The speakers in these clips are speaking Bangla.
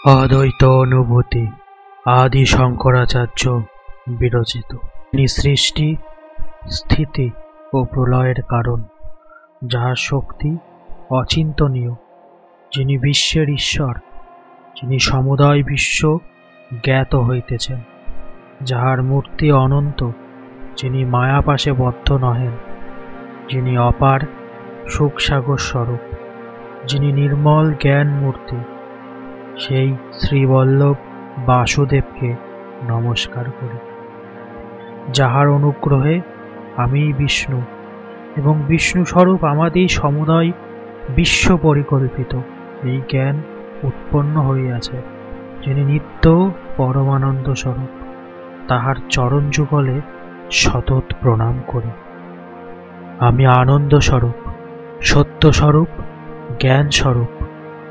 অদ্বৈত অনুভূতি আদি শঙ্করাচার্য বিরচিত। তিনি সৃষ্টি, স্থিতি ও প্রলয়ের কারণ, যাহার শক্তি অচিন্তনীয়, যিনি বিশ্বের ঈশ্বর, যিনি সমুদয় বিশ্ব জ্ঞাত হইতেছেন, যাহার মূর্তি অনন্ত, যিনি মায়াপাশে বদ্ধ নহেন, যিনি অপার সুখসাগর স্বরূপ, যিনি নির্মল জ্ঞান মূর্তি, সেই শ্রীবল্লভ বাসুদেবকে নমস্কার করি। যাহার অনুগ্রহে আমি বিষ্ণু এবং বিষ্ণুস্বরূপ আমাদের সমুদয় বিশ্ব পরিকল্পিত এই জ্ঞান উৎপন্ন হইয়াছে, যিনি নিত্য পরমানন্দ স্বরূপ, তাহার চরণ যুগলে সতত প্রণাম করি। আমি আনন্দ স্বরূপ, সত্য স্বরূপ, জ্ঞান স্বরূপ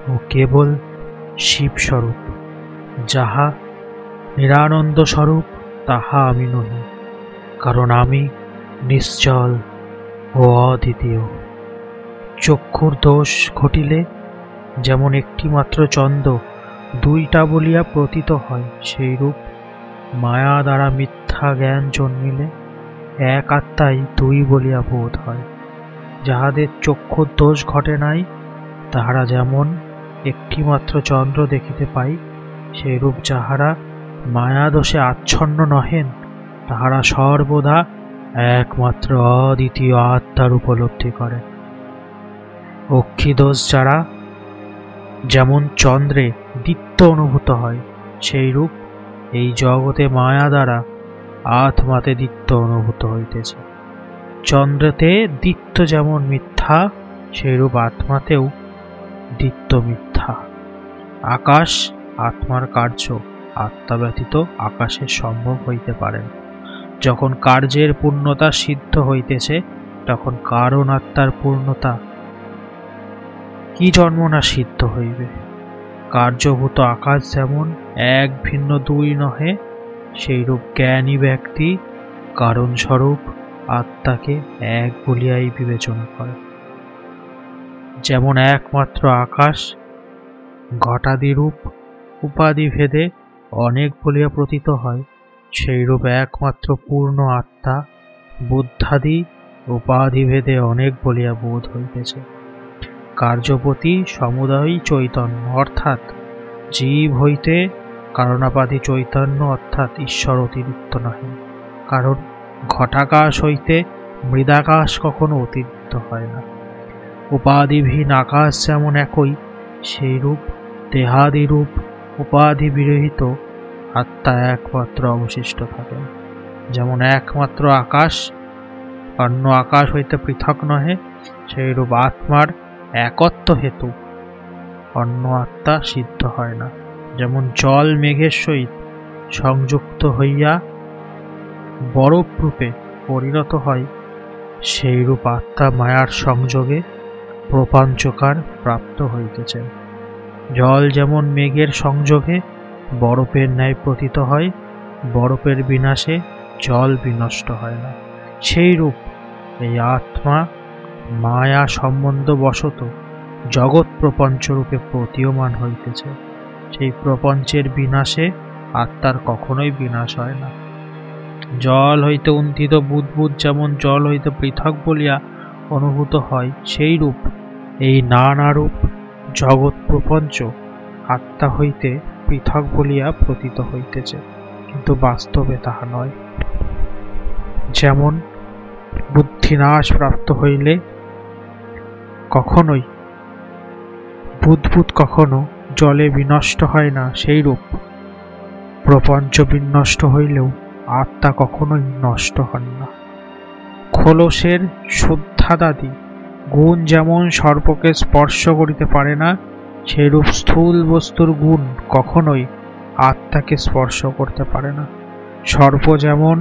ও কেবল শিব স্বরূপ। যাহা নিরানন্দ স্বরূপ তাহা আমি নহি, কারণ আমি নিশ্চল ও অদ্বিতীয়। চক্ষুর দোষ ঘটিলে যেমন একটি মাত্র চন্দ্র দুইটা বলিয়া প্রতীত হয়, সেইরূপ মায়া দ্বারা মিথ্যা জ্ঞান জন্মিলে এক আত্মাই দুই বলিয়া বোধ হয়। যাহাদের চক্ষুর দোষ ঘটে নাই, তাহারা যেমন একটি মাত্র চন্দ্র দেখিতে পাই, সেইরূপ যাহারা মায়া দোষে আচ্ছন্ন নহেন, তাহারা সর্বদা একমাত্র অদ্বিতীয় আত্মার উপলব্ধি করেন। অক্ষিদোষ যারা যেমন চন্দ্রে দীপ্ত অনুভূত হয়, সেইরূপ এই জগতে মায়া দ্বারা আত্মাতে দীপ্ত অনুভূত হইতেছে। চন্দ্রতে দীপ্ত যেমন মিথ্যা, সেইরূপ আত্মাতেও দীপ্ত মিথ্যা। আকাশ আত্মার কার্য, আত্মা ব্যতীত আকাশের সম্ভব হইতে পারে না। যখন কার্যের পূর্ণতা সিদ্ধ হইতেছে, তখন কারণ আত্মার পূর্ণতা কি জন্ম না সিদ্ধ হইবে। কার্যভূত আকাশ যেমন এক ভিন্ন দুই নহে, সেইরূপ জ্ঞানী ব্যক্তি কারণস্বরূপ আত্মাকে এক বলিয়াই বিবেচনা করে। যেমন একমাত্র আকাশ ঘটাদিরূপ উপাধি ভেদে অনেক বলিয়া প্রতীত হয়, সেইরূপ একমাত্র পূর্ণ আত্মা বুদ্ধাদি উপাধি ভেদে অনেক বলিয়া বোধ হইতেছে। কার্যপতি সমুদয় চৈতন্য অর্থাৎ জীব হইতে কারণাপাধি চৈতন্য অর্থাৎ ঈশ্বর অতিরিক্ত নহে, কারণ ঘটাকাশ হইতে মৃদাকাশ কখনো অতিরিক্ত হয় না। উপাধিহীন আকাশ যেমন একই, সেইরূপ দেহাদিরূপ উপাধি বিরহিত আত্মা একমাত্র অবশিষ্ট থাকেন। যেমন একমাত্র আকাশ অন্য আকাশ হইতে পৃথক নহে, সেইরূপ আত্মার একত্ব হেতু অন্য আত্মা সিদ্ধ হয় না। যেমন জল মেঘের সহিত সংযুক্ত হইয়া বরফরূপে পরিণত হয়, সেইরূপ আত্মা মায়ার সংযোগে প্রপঞ্চকার প্রাপ্ত হইতেছেন। জল যেমন মেঘের সংযোগে বরফের ন্যায় প্রতীত হয়, বরফের বিনাশে জল বিনষ্ট হয় না, সেইরূপ এই আত্মা মায়া সম্বন্ধ বশত জগৎ প্রপঞ্চরূপে প্রতীয়মান হইতেছে। সেই প্রপঞ্চের বিনাশে আত্মার কখনোই বিনাশ হয় না। জল হইতে উন্থিত বুদ্বুদ যেমন জল হইতে পৃথক বলিয়া অনুভূত হয়, সেইরূপ এই নানারূপ জগৎ প্রপঞ্চ আত্মা হইতে পৃথক বলিয়া প্রতীত হইতেছে, কিন্তু বাস্তবে তাহা নয়। যেমন বুদ্ধিনাশ প্রাপ্ত হইলে কখনোই বুদ্বুদ কখনো জলে বিনষ্ট হয় না, সেইরূপ প্রপঞ্চ বিনষ্ট হইলেও আত্মা কখনোই নষ্ট হন না। খোলসের শুদ্ধাদাদি গুণ যেমন সর্পকে স্পর্শ করিতে পারে না, সেইরূপ স্থূল বস্তুর গুণ কখনোই আত্মাকে স্পর্শ করতে পারে না। সর্প যেমন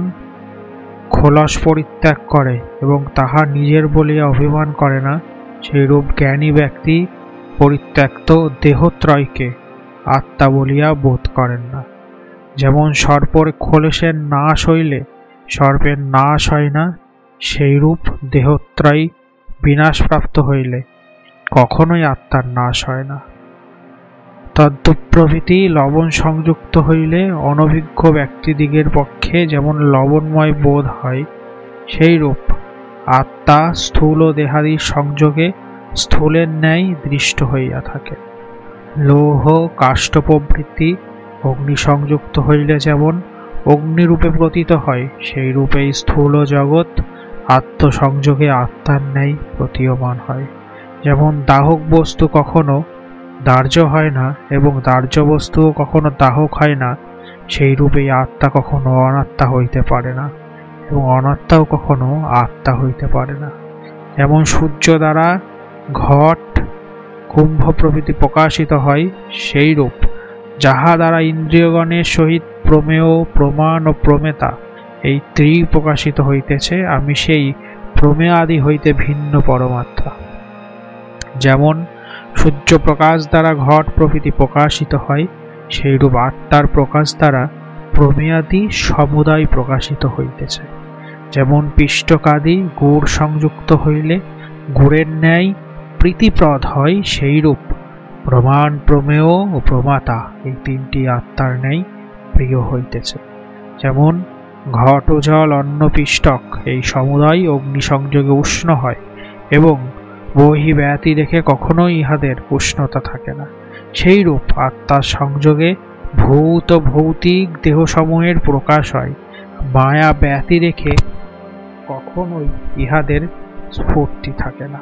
খোলস পরিত্যাগ করে এবং তাহা নিজের বলিয়া অভিমান করে না, সেইরূপ জ্ঞানী ব্যক্তি পরিত্যক্ত দেহত্রয়কে আত্মা বলিয়া বোধ করেন না। যেমন সর্পের খোলসের নাশ হইলে সর্পের নাশ হয় না, সেইরূপ দেহত্রয় বিনাশপ্রাপ্ত হইলে কখনোই আত্মার নাশ হয় না। তদ্প্রভৃতি লবণ সংযুক্ত হইলে অনভিজ্ঞ ব্যক্তিদিগের পক্ষে যেমন লবণময় বোধ হয়, সেইরূপ আত্মা স্থূল দেহাদির সংযোগে স্থূলের ন্যায় দৃষ্ট হইয়া থাকে। লৌহ কাষ্ঠ প্রভৃতি অগ্নি সংযুক্ত হইলে যেমন অগ্নিরূপে প্রতীত হয়, সেই রূপে স্থূল জগৎ আত্মসংযোগে আত্মার ন্যায় প্রতীয়মান হয়। যেমন দাহক বস্তু কখনো দাহ্য হয় না এবং দাহ্য বস্তুও কখনো দাহক হয় না, সেই রূপেই আত্মা কখনো অনাত্মা হইতে পারে না এবং অনাত্মাও কখনো আত্মা হইতে পারে না। যেমন সূর্য দ্বারা ঘট কুম্ভ প্রভৃতি প্রকাশিত হয়, সেই রূপ যাহা দ্বারা ইন্দ্রিয়গণের সহিত প্রমেয়, প্রমাণ ও প্রমেতা এই প্রকাশিত হইতেছে, আমি সেই প্রমেয় আদি হইতে ভিন্ন পরমাত্মা। যেমন সূর্য প্রকাশ দ্বারা ঘট প্রভৃতি প্রকাশিত হয়, সেইরূপ আত্মার প্রকাশ দ্বারা প্রমেয়াদি সমুদায় প্রকাশিত হইতেছে। যেমন পিষ্টকাদি গুড় সংযুক্ত হইলে গুড়ের ন্যায় প্রীতিপ্রদ হয়, সেইরূপ প্রমাণ, প্রমেয় ও প্রমাতা এই তিনটি আত্মার ন্যায় প্রিয় হইতেছে। যেমন ঘট ও জল, অন্ন, পিষ্টক এই সমুদায় অগ্নি সংযোগে উষ্ণ হয় এবং বহি ব্যাতি রেখে কখনোই ইহাদের উষ্ণতা থাকে না, সেইরূপ আত্মার সংযোগে ভূত ভৌতিক দেহসমূহের প্রকাশ হয়, মায়া ব্যাতি রেখে কখনোই ইহাদের স্ফূর্তি থাকে না।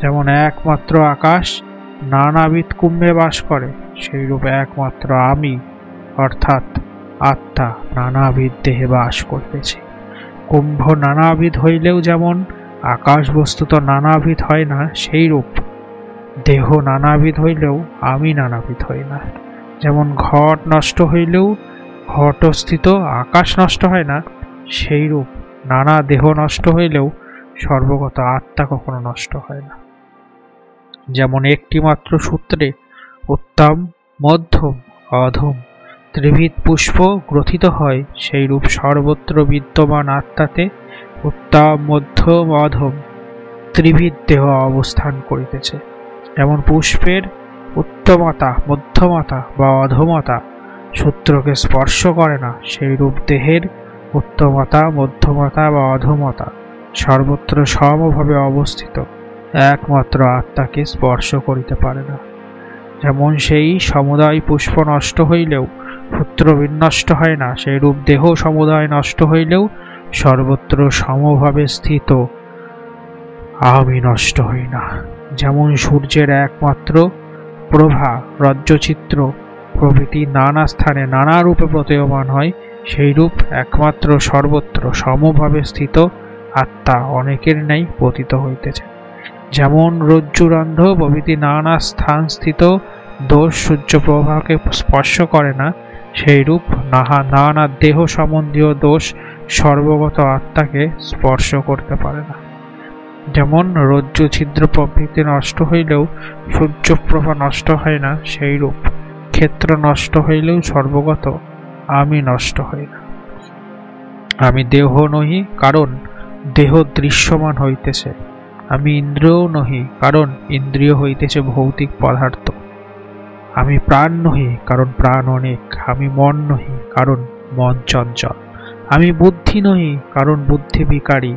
যেমন একমাত্র আকাশ নানাবিধ কুম্ভে বাস করে, সেইরূপ একমাত্র আমি অর্থাৎ আত্মা নানাবিধ দেহে বাস করিতেছে। কুম্ভ নানাবিধ হইলেও যেমন আকাশ বস্তুত নানাবিধ হয় না, সেইরূপ দেহ নানাবিধ হইলেও আমি নানাবিধ হই না। যেমন ঘট নষ্ট হইলেও ঘটস্থিত আকাশ নষ্ট হয় না, সেইরূপ নানা দেহ নষ্ট হইলেও সর্বগত আত্মা কখনো নষ্ট হয় না। যেমন একটি মাত্র সূত্রে উত্তম, মধ্যম, অধম ত্রিবিধ পুষ্প গ্রথিত হয়, সেইরূপ সর্বত্র বিদ্যমান আত্মাতে উত্তম, মধ্যম, অধম ত্রিবিধ দেহ অবস্থান করিতেছে। যেমন পুষ্পের উত্তমতা, মধ্যমতা বা অধমতা সূত্রকে স্পর্শ করে না, সেইরূপ দেহের উত্তমতা, মধ্যমতা বা অধমতা সর্বত্র সমভাবে অবস্থিত একমাত্র আত্মাকে স্পর্শ করিতে পারে না। যেমন সেই সমুদায় পুষ্প নষ্ট হইলেও সূত্র বিনষ্ট হয় না, সেইরূপ দেহ সমুদায় নষ্ট হইলেও সর্বত্র সমভাবে স্থিত আমি নষ্ট হই না। যেমন সূর্যের একমাত্র প্রভা, রজ্জচিত্র প্রভৃতি নানা স্থানে নানা রূপে প্রতীয়মান হয়, সেইরূপ একমাত্র সর্বত্র সমভাবে স্থিত আত্মা অনেকের ন্যায় পতিত হইতেছে। যেমন রজ্জুরন্ধ্র প্রভৃতি নানা স্থান স্থিত দোষ সূর্যপ্রভাকে স্পর্শ করে না, সেইরূপ নানা দেহ সম্বন্ধীয় দোষ সর্বগত আত্মাকে স্পর্শ করতে পারে না। যেমন রজ্জু ছিদ্র প্রভৃতি নষ্ট হইলেও সূর্যপ্রভা নষ্ট হয় না, সেইরূপ ক্ষেত্র নষ্ট হইলেও সর্বগত আমি নষ্ট হই না। আমি দেহ নহি, কারণ দেহ দৃশ্যমান হইতেছে। আমি ইন্দ্রিয় নহি, কারণ ইন্দ্রিয় হইতেছে ভৌতিক পদার্থ। আমি প্রাণ নহি, কারণ প্রাণ অনেক। আমি মন নহি, কারণ মন চঞ্চল। আমি বুদ্ধি নহি, কারণ বুদ্ধি বিকারী।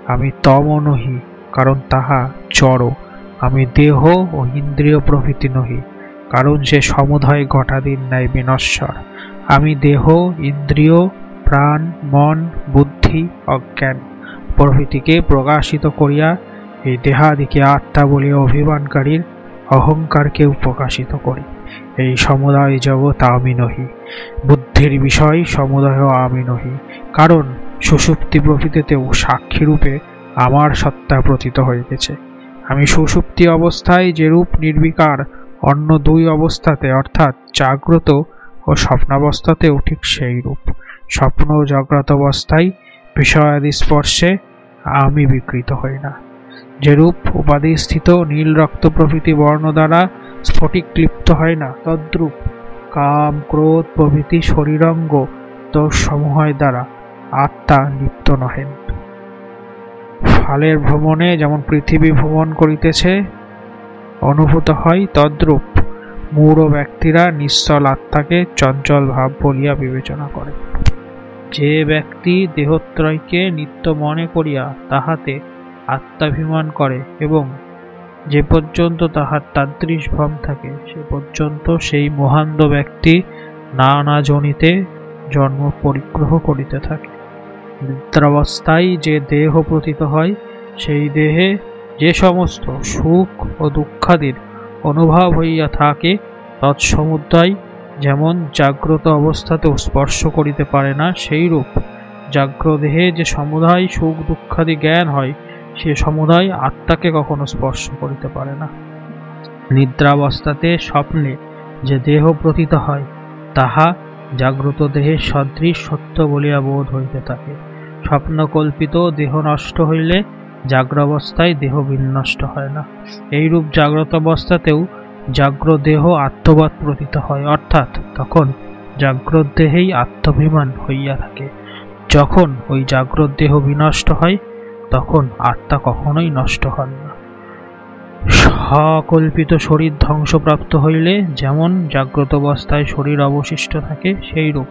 আমি তম নহি, কারণ তাহা জড়। আমি দেহ ও ইন্দ্রিয় প্রভৃতি নহি, কারণ সে সমুদয় ঘটাদির ন্যায় বিনশ্বর। আমি দেহ, ইন্দ্রিয়, প্রাণ, মন, বুদ্ধি, অজ্ঞান প্রভৃতিকে প্রকাশিত করিয়া এই দেহাদিকে আত্মা বলিয়া অভিমানকারীর অহংকারকেও প্রকাশিত করি। এই সমুদয় জগৎ আমি নহি। বুদ্ধির বিষয় সমুদয় আমি নহি, কারণ সুষুপ্তি প্রভৃতিতেও সাক্ষীরূপে আমার সত্তা প্রতীত হইতেছে। আমি সুষুপ্তি অবস্থায় যেরূপ নির্বিকার, অন্য দুই অবস্থাতে অর্থাৎ জাগ্রত ও স্বপ্নাবস্থাতেও ঠিক সেই রূপ। স্বপ্ন ও জাগ্রত অবস্থায় বিষয়াদি স্পর্শে আমি বিকৃত হই না। যেরূপ উপাধিস্থিত নীল রক্ত প্রভৃতি বর্ণ দ্বারা স্ফটিক লিপ্ত হয় না, তদ্রূপ কাম, ক্রোধ প্রভৃতি শরীরাঙ্গ দোষ সমূহের দ্বারা আত্মা লিপ্ত নহেন। ফালের ভ্রমণে যেমন পৃথিবী ভ্রমণ করিতেছে অনুভূত হয়, তদ্রূপ মূঢ় ব্যক্তিরা নিশ্চল আত্মাকে চঞ্চল ভাব বলিয়া বিবেচনা করে। যে ব্যক্তি দেহত্রয়কে নিত্য মনে করিয়া তাহাতে আত্মাভিমান করে এবং যে পর্যন্ত তাহার তাদৃশ ভ্রম থাকে সে পর্যন্ত সেই মহান্ধ ব্যক্তি নানা জনিতে জন্ম পরিগ্রহ করিতে থাকে। নিদ্রাবস্থায় যে দেহ প্রতীত হয় সেই দেহে যে সমস্ত সুখ ও দুঃখাদির অনুভব হইয়া থাকে তৎসমুদয় যেমন জাগ্রত অবস্থাতেও স্পর্শ করিতে পারে না, সেইরূপ জাগ্রদেহে যে সমুদয় সুখ দুঃখাদি জ্ঞান হয় সে সমুদয় আত্মাকে কখনো স্পর্শ করিতে পারে না। নিদ্রাবস্থাতে স্বপ্নে যে দেহ প্রতীত হয় তাহা জাগ্রত দেহের সদৃশ সত্য বলিয়া বোধ হইতে থাকে। স্বপ্নকল্পিত দেহ নষ্ট হইলে জাগ্রাবস্থায় দেহ বিনষ্ট হয় না। এইরূপ জাগ্রত অবস্থাতেও জাগ্রত দেহ আত্মবাদ প্রতীত হয়, অর্থাৎ তখন জাগ্রত দেহেই আত্মাভিমান হইয়া থাকে। যখন ওই জাগ্রত দেহ বিনষ্ট হয় তখন আত্মা কখনোই নষ্ট হন না। সকল্পিত শরীর ধ্বংসপ্রাপ্ত হইলে যেমন জাগ্রত অবস্থায় শরীর অবশিষ্ট থাকে সেইরূপ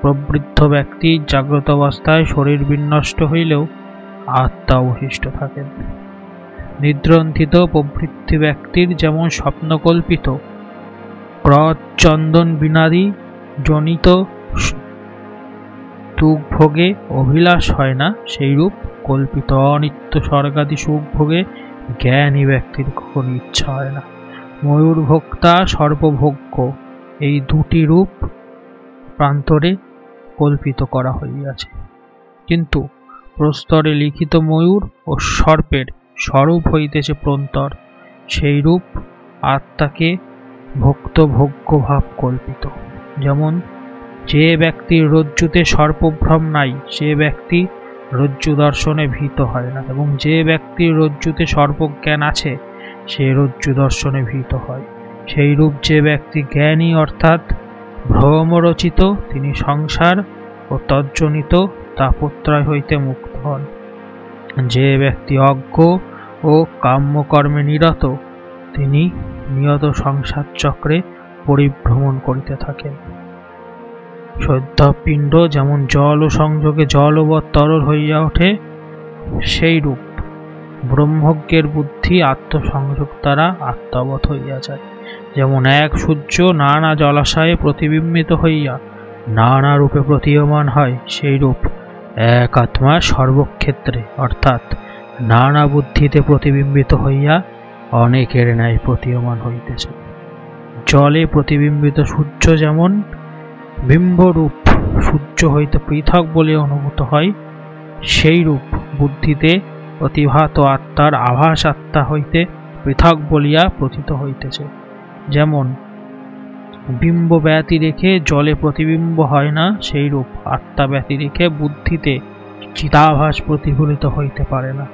প্রবৃদ্ধ ব্যক্তি জাগ্রত অবস্থায় শরীর বিনষ্ট হইলেও আত্মা অবশিষ্ট থাকেন। নিদ্রন্থিত প্রবৃত্তি ব্যক্তির যেমন স্বপ্নকল্পিত ক্রোধ চন্দন বিনাদি জনিত সুখ ভোগে অভিলাষ হয় না, সেইরূপ কল্পিত অনিত্য স্বর্গাদি সুখ ভোগে জ্ঞানী ব্যক্তির কখনো ইচ্ছা হয় না। ময়ূর ভোক্তা সর্বভোগ্য এই দুটি রূপ প্রান্তরে কল্পিত করা হইয়াছে, কিন্তু প্রস্তরে লিখিত ময়ূর ও সর্পের স্বরূপ হইতেছে প্রন্তর, সেইরূপ আত্মাকে ভোক্ত ভোগ্য ভাব কল্পিত। যেমন যে ব্যক্তির রজ্জুতে সর্পভ্রম নাই সে ব্যক্তি রজ্জু দর্শনে ভীত হয় না, এবং যে ব্যক্তির রজ্জুতে সর্পজ্ঞান আছে সে রজ্জু দর্শনে ভীত হয়। সেইরূপ যে ব্যক্তি জ্ঞানী অর্থাৎ ভ্রমরচিত তিনি সংসার ও তজ্জনিত তাপত্রয় হইতে মুক্ত হন। যে ব্যক্তি অজ্ঞ ও কাম্যকর্মে নিরত তিনি নিয়ত সংসার চক্রে পরিভ্রমণ করিতে থাকেন। সদ্যপিণ্ড যেমন জল ও সংযোগে জলবৎ তরল হইয়া ওঠে সেইরূপ ব্রহ্মজ্ঞের বুদ্ধি আত্মসংযোগ দ্বারা আত্মাবৎ হইয়া যায়। যেমন এক সূর্য নানা জলাশয়ে প্রতিবিম্বিত হইয়া নানা রূপে প্রতীয়মান হয় সেইরূপ এক আত্মা সর্বক্ষেত্রে অর্থাৎ নানা বুদ্ধিতে প্রতিবিম্বিত হইয়া অনেকের ন্যায় প্রতীয়মান হইতেছে। জলে প্রতিবিম্বিত সূর্য যেমন বিম্বরূপ সূর্য হইতে পৃথক বলে অনুভূত হয় সেইরূপ বুদ্ধিতে প্রতিভাত আত্মার আভাস আত্মা হইতে পৃথক বলিয়া প্রতীত হইতেছে। যেমন বিম্ব ব্যতিরেকে জলে প্রতিবিম্ব হয় না সেইরূপ আত্মা ব্যতিরেকে বুদ্ধিতে চিতাভাস প্রতিফলিত হইতে পারে না।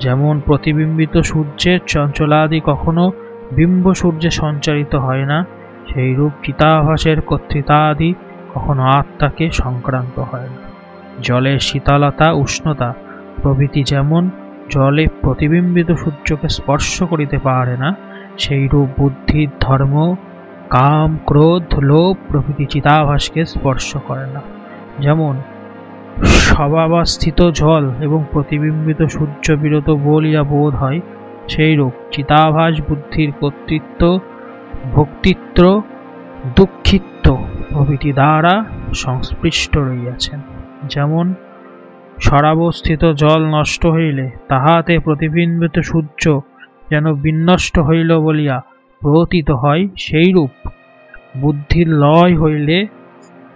যেমন প্রতিবিম্বিত সূর্যের চঞ্চলাদি কখনো বিম্ব সূর্যে সঞ্চারিত হয় না সেইরূপ চিতাভাসের কর্তৃতাদি কখনো আত্মাকে সংক্রান্ত হয় না। জলের শীতলতা উষ্ণতা প্রভৃতি যেমন জলে প্রতিবিম্বিত সূর্যকে স্পর্শ করিতে পারে না সেইরূপ বুদ্ধির ধর্ম কাম ক্রোধ লোভ প্রভৃতি চিতাভাসকে স্পর্শ করে না। যেমন সবাবস্থিত জল এবং প্রতিবিম্বিত সূর্য বিরত বলিয়া বোধ হয় সেইরূপ চিতাভাস বুদ্ধির কর্তৃত্ব ভক্তিত্ব দুঃখিত্ব প্রভৃতি দ্বারা সংস্পৃষ্ট রইয়াছেন। যেমন সরাবস্থিত জল নষ্ট হইলে তাহাতে প্রতিবিম্বিত সূর্য যেন বিনষ্ট হইল বলিয়া প্রতীত হয় সেইরূপ বুদ্ধির লয় হইলে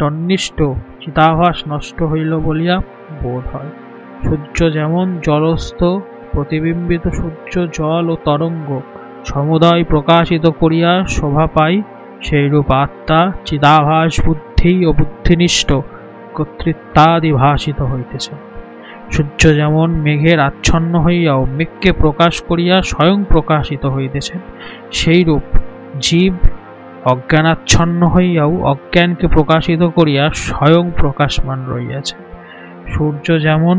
তন্নিষ্ট চিতাভাস নষ্ট হইল বলিয়া বোধ হয়। সূর্য যেমন জলস্থ প্রতিবিম্বিত সূর্য জল ও তরঙ্গ সমুদয় প্রকাশিত করিয়া শোভা পায় সেইরূপ আত্মা চিদাভাস বুদ্ধি ও বুদ্ধিনিষ্ঠ কর্তৃত্বাদি ভাসিত হইতেছে। সূর্য যেমন মেঘের আচ্ছন্ন হইয়াও মেঘকে প্রকাশ করিয়া স্বয়ং প্রকাশিত হইতেছে সেইরূপ জীব অজ্ঞানাচ্ছন্ন হইয়াও অজ্ঞানকে প্রকাশিত করিয়া স্বয়ং প্রকাশমান রইয়াছে। সূর্য যেমন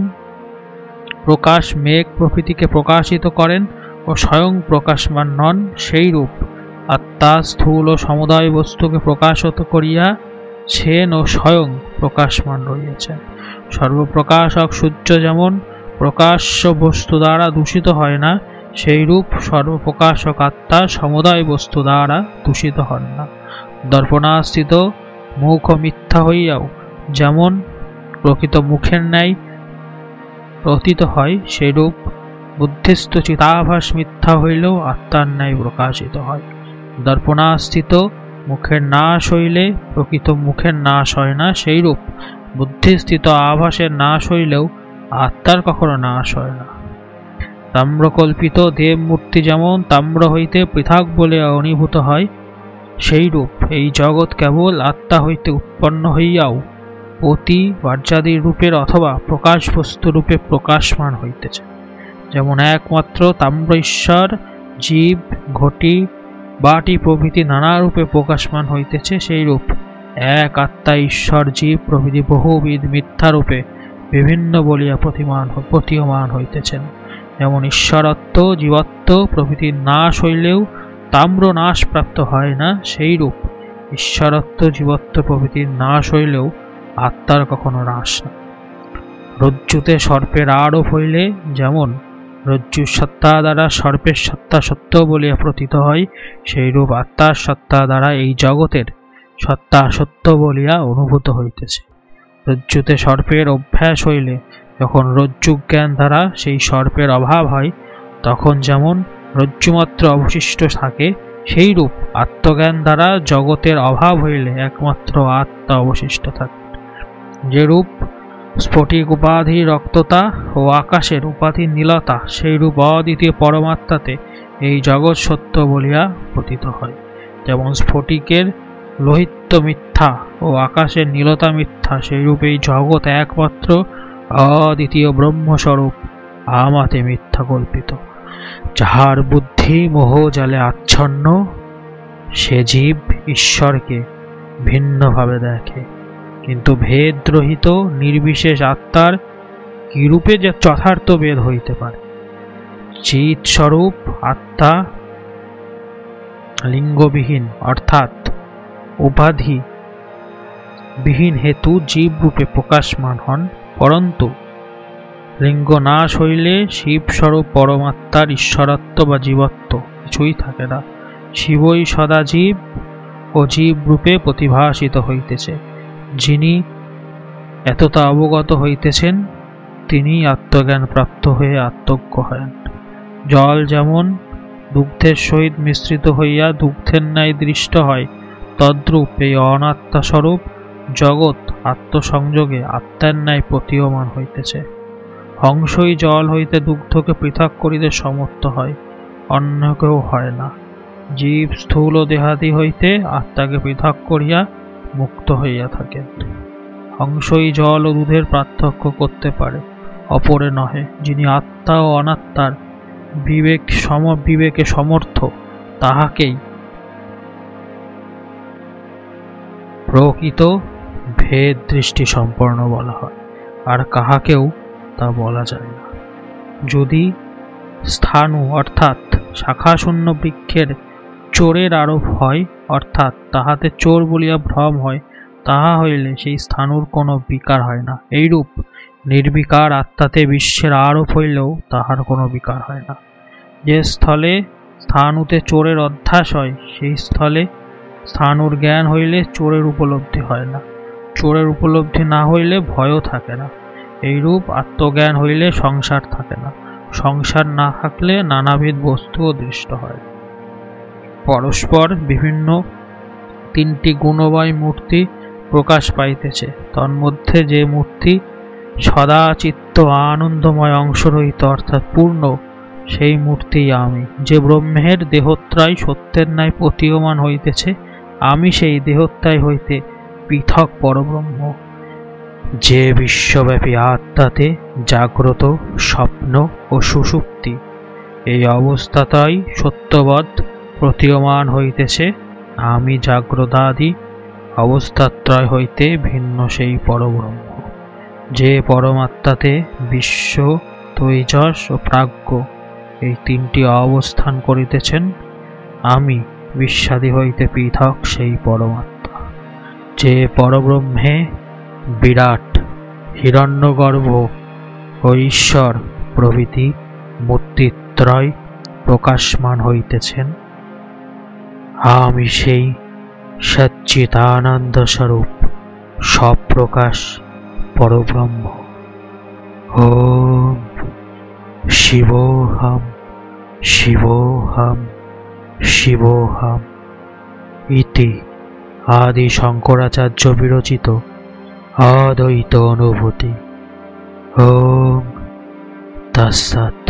প্রকাশ মেঘ প্রভৃতিকে প্রকাশিত করেন ও স্বয়ং প্রকাশমান নন সেইরূপ আত্মা স্থূল ও সমুদয় বস্তুকে প্রকাশিত করিয়া ছেন ও স্বয়ং প্রকাশমান রহিয়াছেন। সর্বপ্রকাশক সূর্য যেমন প্রকাশ্য বস্তু দ্বারা দূষিত হয় না, সেইরূপ সর্বপ্রকাশক আত্মা সমুদয় বস্তু দ্বারা দূষিত হন না। দর্পণাস্থিত মুখ মিথ্যা হইয়াও যেমন প্রকৃত মুখের ন্যায় প্রতীত হয়, সেইরূপ বুদ্ধিস্থ চিতাভাস মিথ্যা হইলেও আত্মার ন্যায় প্রকাশিত হয়। দর্পণাস্থিত মুখের নাশ হইলে প্রকৃত মুখের নাশ হয় না, সেইরূপ বুদ্ধিস্থিত আভাসের নাশ হইলেও আত্মার কখনো নাশ হয় না। তাম্রকল্পিত দেব মূর্তি যেমন তাম্র হইতে পৃথক বলে অনুভূত হয়, সেইরূপ এই জগৎ কেবল আত্মা হইতে উৎপন্ন হইয়াও অতি বাহ্যাদি রূপের অথবা প্রকাশ বস্তু রূপে প্রকাশমান হইতেছে। যেমন একমাত্র তাম্র ঈশ্বর, জীব, ঘটি, বাটি প্রভৃতি নানা রূপে প্রকাশমান হইতেছে, সেইরূপ এক আত্মা ঈশ্বর, জীব প্রভৃতি বহুবিধ মিথ্যা রূপে বিভিন্ন বলিয়া প্রতীয়মান হইতেছেন। যেমন ঈশ্বরত্ব, জীবত্ব প্রভৃতি নাশ হইলেও তাম্র নাশ প্রাপ্ত হয় না, সেইরূপ ঈশ্বরত্ব, জীবত্ব প্রভৃতির নাশ হইলেও আত্মার কখনো নাশ না। রজ্জুতে সর্পের আরোপ হইলে যেমন রজ্জুর সত্তা দ্বারা সর্পের সত্তা সত্য বলিয়া প্রতীত হয়, সেইরূপ আত্মার সত্তা দ্বারা এই জগতের সত্তা সত্য বলিয়া অনুভূত হইতেছে। রজ্জুতে সর্পের অভ্যাস হইলে যখন রজ্জু জ্ঞান দ্বারা সেই সর্পের অভাব হয়, তখন যেমন রজ্জুমাত্র অবশিষ্ট থাকে, সেইরূপ আত্মজ্ঞান দ্বারা জগতের অভাব হইলে একমাত্র আত্মা অবশিষ্ট থাকে। যেরূপ স্ফটিক উপাধি রক্ততা ও আকাশের উপাধি নীলতা, সেইরূপ অদ্বিতীয় পরমাত্মাতে এই জগৎ সত্য বলিয়া প্রতীত হয়। যেমন স্ফটিকের লোহিত্য মিথ্যা ও আকাশের নীলতা মিথ্যা, সেইরূপ এই জগৎ একমাত্র অদ্বিতীয় ব্রহ্মস্বরূপ আমাতে মিথ্যা কল্পিত। যাহার বুদ্ধি মোহ জালে আচ্ছন্ন, সে জীব ঈশ্বরকে ভিন্নভাবে দেখে, কিন্তু ভেদরহিত নির্বিশেষ আত্মার কিরূপে যে যথার্থ ভেদ হইতে পারে। চিৎ স্বরূপ আত্মা লিঙ্গবিহীন অর্থাৎ উপাধি বিহীন হেতু জীব রূপে প্রকাশমান হন, পরন্তু লিঙ্গ নাশ হইলে শিবস্বরূপ পরমাত্মার ঈশ্বরত্ব বা জীবত্ব কিছুই থাকে না। শিবই সদা জীব ও জীব রূপে প্রতিভাসিত হইতেছে। যিনি এতটা অবগত হইতেছেন, তিনি আত্মজ্ঞান প্রাপ্ত হয়ে আত্মজ্ঞ হন। জল যেমন দুগ্ধের সহিত মিশ্রিত হইয়া দুগ্ধের ন্যায় দৃষ্ট হয়, তদ্রূপ এই অনাত্মা স্বরূপ জগৎ আত্মসংযোগে আত্মার ন্যায় প্রতীয়মান হইতেছে। হংসই জল হইতে দুগ্ধকে পৃথক করিতে সমর্থ হয়, অন্য কেউ হয় না। জীব স্থূল দেহাদি হইতে আত্মাকে পৃথক করিয়া মুক্ত হইয়া থাকেন। হংসই জল ও দুধের পার্থক্য করতে পারে, অপরে নহে। যিনি আত্মা ও অনাত্মার বিবেকে সমর্থ, তাহাকেই প্রকৃত ভেদ দৃষ্টি সম্পন্ন বলা হয়, আর কাহাকেও তা বলা যায় না। যদি স্থাণু অর্থাৎ শাখাশূন্য বৃক্ষের চোরের আরোপ হয়, অর্থাৎ তাহাতে চোর বলিয়া ভ্রম হয়, তাহা হইলে সেই স্থাণুর কোনো বিকার হয় না। এইরূপ নির্বিকার আত্মাতে বিশ্বের আরোপ হইলেও তাহার কোনো বিকার হয় না। যে স্থলে স্থাণুতে চোরের অধ্যাস হয়, সেই স্থলে স্থাণুর জ্ঞান হইলে চোরের উপলব্ধি হয় না। চোরের উপলব্ধি না হইলে ভয়ও থাকে না। এইরূপ আত্মজ্ঞান হইলে সংসার থাকে না। সংসার না থাকলে নানাবিধ বস্তুও দৃষ্ট হয়। পরস্পর বিভিন্ন তিনটি গুণময় মূর্তি প্রকাশ পাইতেছে, তন্মধ্যে যে মূর্তি সদা চিত্ত আনন্দময় অংশ রহিত অর্থাৎ পূর্ণ, সেই মূর্তি আমি। যে ব্রহ্মের দেহত্রয় সত্যের ন্যায় প্রতীয়মান হইতেছে, আমি সেই দেহত্রয় হইতে পৃথক পরব্রহ্ম। যে বিশ্বব্যাপী আত্মাতে জাগ্রত, স্বপ্ন ও সুষুপ্তি এই অবস্থাতেই সত্যবৎ প্রতীয়মান হইতেছে, আমি জাগ্রতাদি অবস্থাত্রয় হইতে ভিন্ন সেই পরব্রহ্ম। যে পরমাত্মাতে বিশ্ব, তৈজস ও প্রাজ্ঞ এই তিনটি অবস্থান করিতেছেন, আমি বিস্বাদি হইতে পৃথক সেই পরমাত্মা, যে পরব্রহ্মে বিরাট, হিরণ্যগর্ভ ও ঈশ্বর প্রভৃতি মূর্তিত্রয় প্রকাশমান হইতেছেন। আমি সেই সচ্চিদানন্দ স্বরূপ সপ্রকাশ পরব্রহ্ম। ওম শিবোহম শিবোহম শিবোহম ইতি আদি শঙ্করাচার্য বিরচিত অদ্বৈত অনুভূতি। ওম তৎসৎ।